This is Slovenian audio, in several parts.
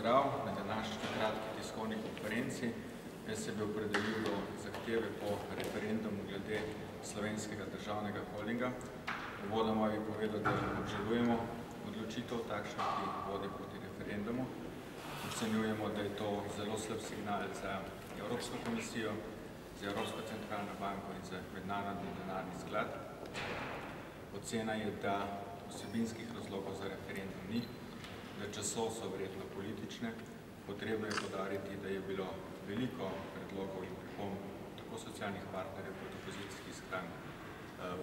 pozdrav na današnji kratki tiskovni konferenci. Jaz se bi opredelil do zahteve po referendumu glede Slovenskega državnega holdinga. Uvodoma bi povedal, da obžalujemo odločitev takšno, ki vodi proti referendumu. Ocenjujemo, da je to zelo slab signal za Evropsko komisijo, za Evropsko centralno banko in za Mednarodni denarni sklad. Ocena je, da vsebinskih razlogov za referendum ni, da časov so verjetno politične. Potrebno je poudariti, da je bilo veliko predlogov in pripomb tako socialnih partnerjev kot opozicijskih strank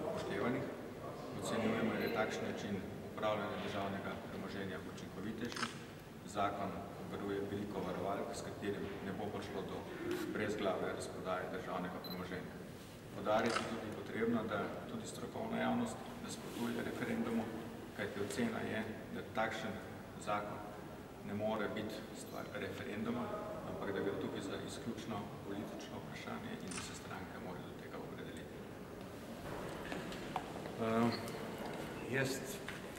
upoštevanih. Ocenjujemo, da je takšen način upravljanja državnega premoženja učinkovitejši. Zakon obvaruje veliko varovalk, s katerim ne bo prišlo do brezglave razprodaje državnega premoženja. Poudariti je tudi potrebno, da tudi strokovna javnost nasprotuje referendumu, kajti ocena je, da takšen zakon ne more biti stvar referenduma, ampak da gre tukaj za izključno politično vprašanje in da se stranke morajo do tega opredeliti. Jaz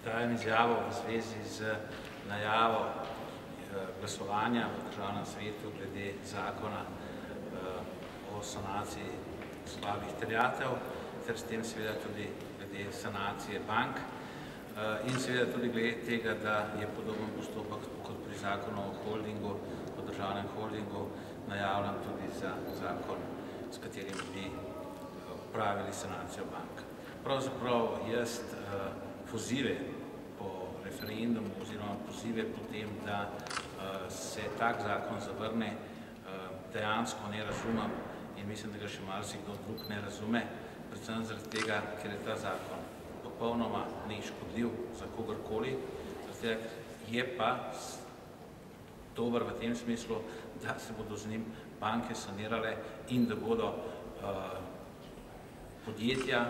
dajem izjavo v zvezi z najavo glasovanja v Državnem svetu glede zakona o sanaciji slabih terjatev, ter s tem seveda tudi glede sanacije bank in seveda tudi glede tega, da je podoben postopek kot pri zakonu o holdingu, o državnem holdingu, najavljen tudi za zakon, s katerim bi upravili sanacijo bank. Pravzaprav jaz pozive po referendumu oziroma pozive po tem, da se tak zakon zavrne, dejansko ne razumem in mislim, da ga še marsikdo drug ne razume, predvsem zaradi tega, ker je ta zakon popolnoma neškodljiv za kogarkoli, je pa dober v tem smislu, da se bodo z njim banke sanirale in da bodo podjetja,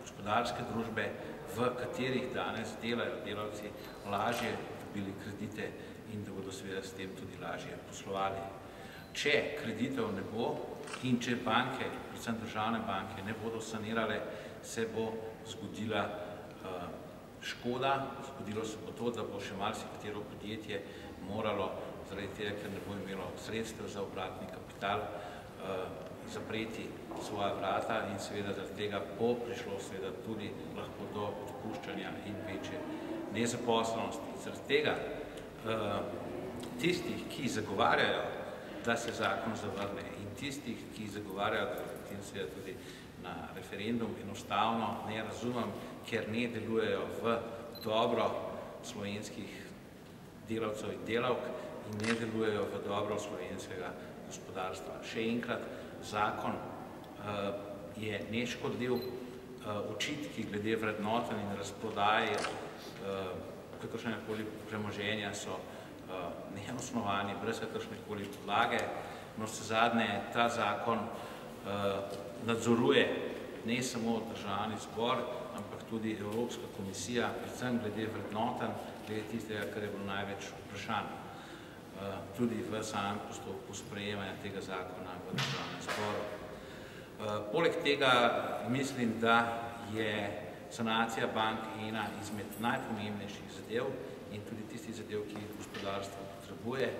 gospodarske družbe, v katerih danes delajo delavci, lažje dobili kredite in da bodo seveda s tem tudi lažje poslovali. Če kreditev ne bo in če banke, predvsem državne banke, ne bodo sanirale, se bo zgodila škoda, zgodilo se bo to, da bo še marsikatero podjetje moralo, zaradi tega, ker ne bo imelo sredstev za obratni kapital, zapreti svoja vrata in seveda zaradi tega bo prišlo seveda tudi lahko do odpuščanja in večje nezaposlenosti. Zaradi tega tistih, ki zagovarjajo, da se zakon zavrne in tistih, ki zagovarjajo, da potem seveda tudi na referendum enostavno ne razumem, ker ne delujejo v dobro slovenskih delavcev in delavk in ne delujejo v dobro slovenskega gospodarstva. Še enkrat, zakon je neškodljiv, očitki glede vrednotenj in razprodaje kakršnekoli premoženja so neosnovani, brez kakršnekoli podlage. Navsezadnje ta zakon nadzoruje ne samo Državni zbor, ampak tudi Evropska komisija, predvsem glede vrednotenj, glede tistega, kar je bilo največ vprašanj, tudi v samem postopku sprejemanja tega zakona v Državnem zboru. Poleg tega mislim, da je sanacija bank ena izmed najpomembnejših zadev in tudi tistih zadev, ki jih gospodarstvo potrebuje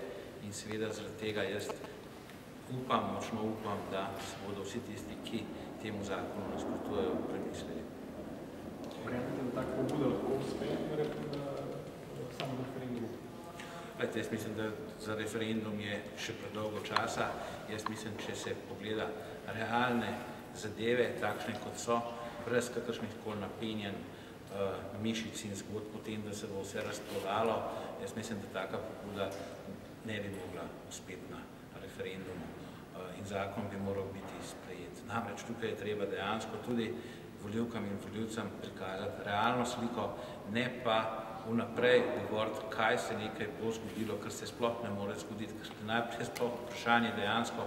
in seveda zaradi tega jaz upam, močno upam, da se bodo vsi tisti, ki temu zakonu nasprotujejo, premislili. Verjamete, da tako pobuda lahko uspeje na samem referendumu? Jaz mislim, da za referendum je še predolgo časa. Jaz mislim, če se pogleda realne zadeve, takšne kot so, brez kakršnihkoli napenjanj mišic in zgodb o tem, da se bo vse razprodalo, jaz mislim, da taka pobuda ne bi mogla uspeti na referendumu in zakon bi moral biti sprejet. Namreč tukaj je treba dejansko tudi volivkam in volivcem prikazati realno sliko, ne pa vnaprej govoriti, kaj se nekaj bo zgodilo, kar se sploh ne more zgoditi, ker se najprej sploh vprašanje dejansko,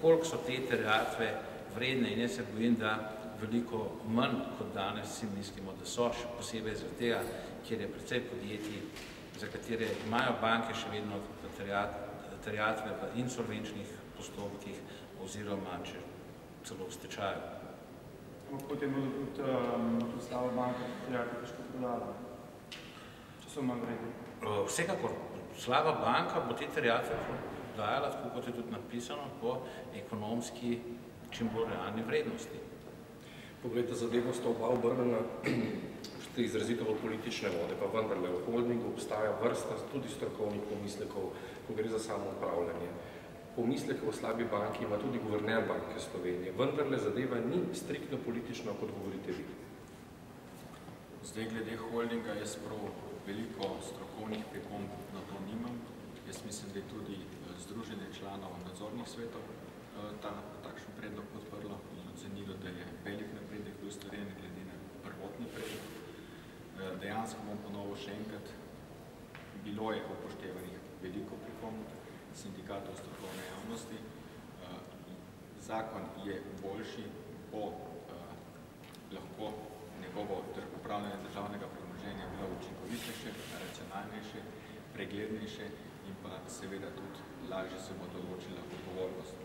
koliko so te terjatve vredne in jaz se bojim, da veliko manj kot danes si mislimo, da so, še posebej zaradi tega, kjer je precej podjetij, za katere imajo banke še vedno terjatve v insolvenčnih postopkih oziroma celo v stečaju. Potem bodo tudi ostale banke terjatve težko prodala, če so manj vredni. Vsekakor slaba banka bo te terjatve dajala, tako kot je tudi napisano, po ekonomski, čim bolj realni vrednosti. Poglejte, zadevo sta oba obrnjena izrazito v politične vode, pa vendarle v holdingu obstaja vrsta tudi strokovnih pomislekov, ko gre za samo upravljanje. Pomisleke o slabi banki ima tudi guverner Banke Slovenije. Vendarle zadeva ni striktno politična, kot govorite vi. Zdaj, glede holdinga, jaz prav veliko strokovnih pripomb na to nimam. Jaz mislim, da je tudi Združenje članov nadzornih svetov takšen predlog podprlo in ocenilo, da je velik napredek bil storjen glede na prvotni predlog. Dejansko bom ponovil še enkrat, bilo je upoštevanih veliko pripomb sindikatov strokovne javnosti. Zakon je boljši, bo lahko njegovo upravljanje državnega premoženja bilo učinkovitejše, racionalnejše, preglednejše in pa seveda tudi lažje se bo določila odgovornost.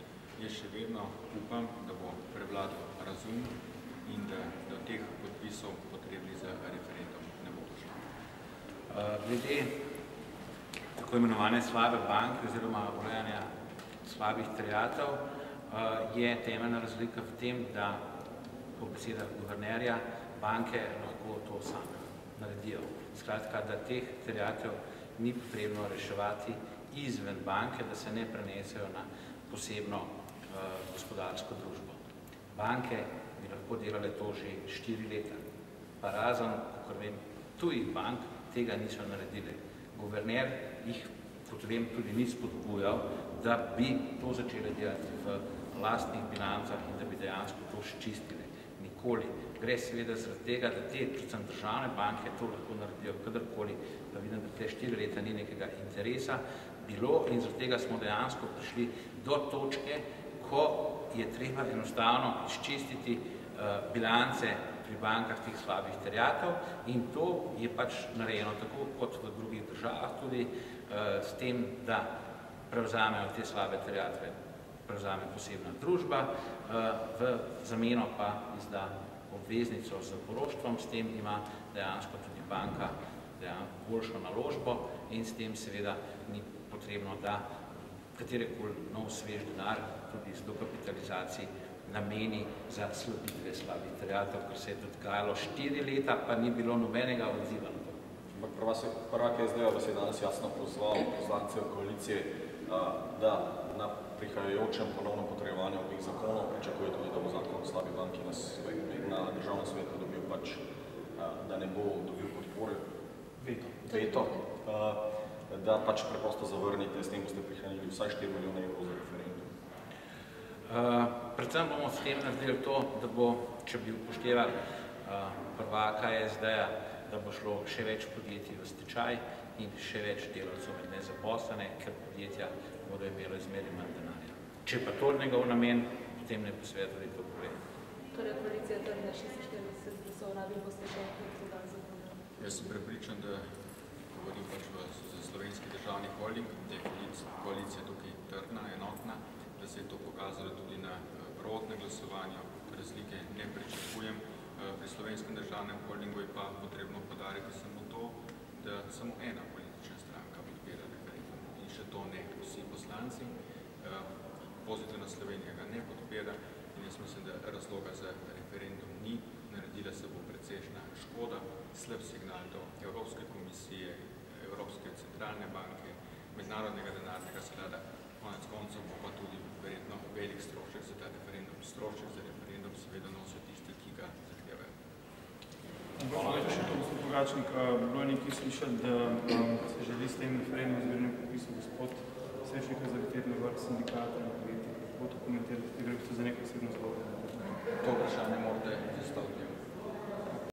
Jaz še vedno upam, da bo prevladal razum in da do teh podpisov potrebni za referendum ne bo došlo. Glede tako imenovane slabe banke oziroma urejanja slabih terjatev je temeljna razlika v tem, da po besedah guvernerja banke lahko to same naredijo. Skratka, da teh terjatev ni potrebno reševati izven banke, da se ne prenesejo na posebno gospodarsko družbo. Banke bi lahko delale to že 4 leta, pa razen, kakor vem, tujih bank tega niso naredili. Guverner jih, kot vem, tudi ni spodbujal, da bi to začeli delati v lastnih bilancah in da bi dejansko to ščistili. Nikoli. Gre seveda zaradi tega, da te, predvsem državne banke, to lahko naredijo kadarkoli, pa vidim, da te 4 leta ni nekega interesa bilo in zaradi tega smo dejansko prišli do točke, ko je treba enostavno izčistiti bilance pri bankah teh slabih terjatev in to je pač narejeno tako kot v drugih državah tudi s tem, da prevzamejo te slabe terjatve, prevzame posebna družba, v zameno pa izda obveznico z poroštvom, s tem ima dejansko tudi banka boljšo naložbo in s tem seveda ni potrebno, da katerekoli nov svež denar tudi z dokapitalizaciji nameni za slabitve slabih terjatev, ker se je dogajalo 4 leta, pa ni bilo nobenega odziva na to. Ampak prvak SD-ja vas je danes jasno pozval poslance koalicije, da na prihajajočem ponovnem potrjevanju ovih zakonov pričakuje tudi, da bo zakon o slabi banki na državnem svetu dobil pač, da ne bo dobil podpore, veto, da pač preprosto zavrnite, s tem boste prihranili vsaj 4 milijone evrov za referendum. Predvsem bomo s tem naredili to, da bo, če bi upoštevali prvaka SD-ja, da bo šlo še več podjetij v stečaj in še več delavcev med nezaposlene, ker podjetja bodo imelo izmeri manj denarja. Če pa to njegov namen, potem ne bo seveda tudi to problem. Torej, koalicija trdi 46 glasov, rabi boste še nekaj zakona. Jaz sem prepričan, da govorim pač za slovenski državni holding, da je koalicija tukaj trdna, enotna, da se je to pokazalo tudi na prvotnem glasovanju, razlike ne pričakujem. Pri slovenskem državnem holdingu je pa potrebno podariti samo to, da samo ena politična stranka podpira referendum in še to ne vsi poslanci. Pozitivna Slovenija ga ne podpira in jaz mislim, da razloga za referendum ni, naredila se bo precejšnja škoda, slab signal do Evropske komisije, Evropske centralne banke, Mednarodnega denarnega sklada, konec koncev bo pa tudi verjetno velik strošek za ta referendum. Strošek za referendum seveda nosijo tisti, ki ga zahtevajo. Povejte še to, gospod Pogačnik, bilo je nekaj slišati, da se želi s tem referendum zbirnim podpisom gospod Svečnik zaleteti na vrh sindikata in podjetij. Kako to komentirati, da gre za nekaj osebno zgodbo? To vprašanje morate zastaviti.